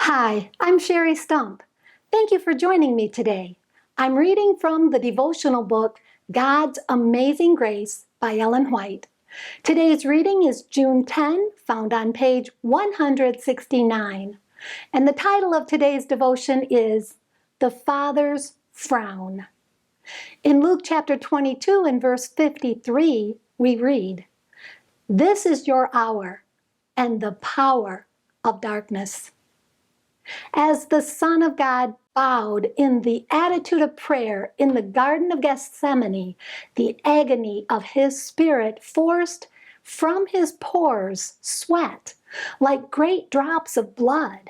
Hi, I'm Sherry Stump. Thank you for joining me today. I'm reading from the devotional book, God's Amazing Grace by Ellen White. Today's reading is June 10, found on page 169. And the title of today's devotion is The Father's Frown. In Luke chapter 22 and verse 53, we read, "This is your hour and the power of darkness." As the Son of God bowed in the attitude of prayer in the Garden of Gethsemane, the agony of his spirit forced from his pores sweat like great drops of blood.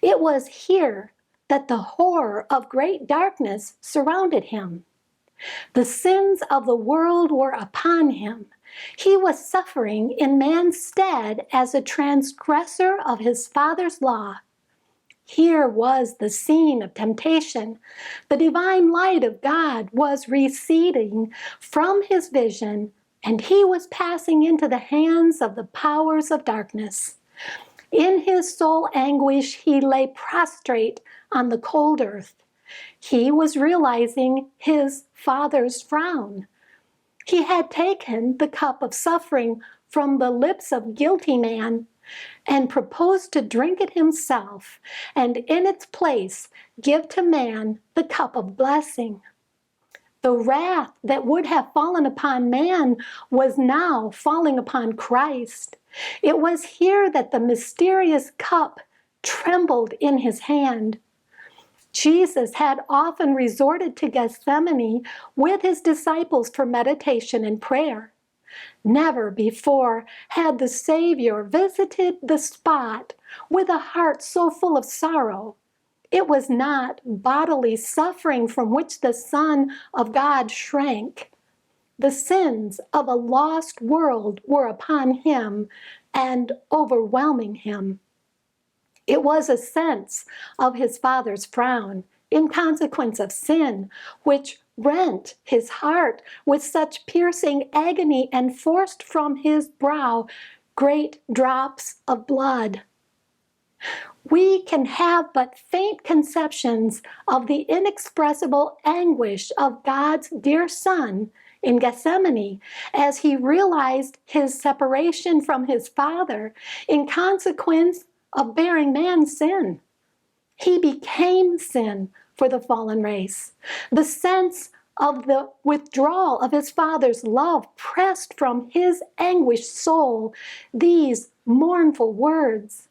It was here that the horror of great darkness surrounded him. The sins of the world were upon him. He was suffering in man's stead as a transgressor of his Father's law. Here was the scene of temptation. The divine light of God was receding from his vision, and he was passing into the hands of the powers of darkness. In his soul anguish, he lay prostrate on the cold earth. He was realizing his Father's frown. He had taken the cup of suffering from the lips of guilty man and proposed to drink it himself, and in its place give to man the cup of blessing. The wrath that would have fallen upon man was now falling upon Christ. It was here that the mysterious cup trembled in his hand. Jesus had often resorted to Gethsemane with his disciples for meditation and prayer. Never before had the Savior visited the spot with a heart so full of sorrow. It was not bodily suffering from which the Son of God shrank. The sins of a lost world were upon him and overwhelming him. It was a sense of his Father's frown in consequence of sin, which rent his heart with such piercing agony and forced from his brow great drops of blood. We can have but faint conceptions of the inexpressible anguish of God's dear Son in Gethsemane as he realized his separation from his Father in consequence of bearing man's sin. He became sin for the fallen race. The sense of the withdrawal of his Father's love pressed from his anguished soul these mournful words,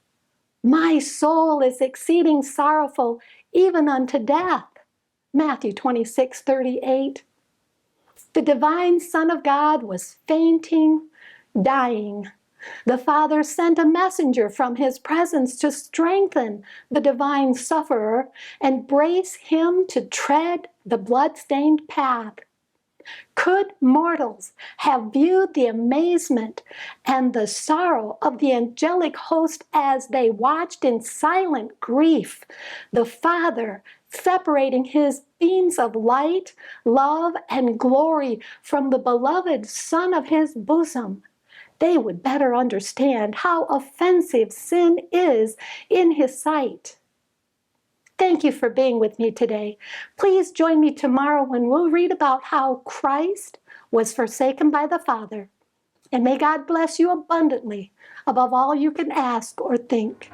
"My soul is exceeding sorrowful, even unto death." Matthew 26:38. The divine Son of God was fainting, dying. The Father sent a messenger from his presence to strengthen the divine sufferer and brace him to tread the blood-stained path. Could mortals have viewed the amazement and the sorrow of the angelic host as they watched in silent grief the Father separating his beams of light, love, and glory from the beloved Son of his bosom, they would better understand how offensive sin is in his sight. Thank you for being with me today. Please join me tomorrow when we'll read about how Christ was forsaken by the Father. And may God bless you abundantly above all you can ask or think.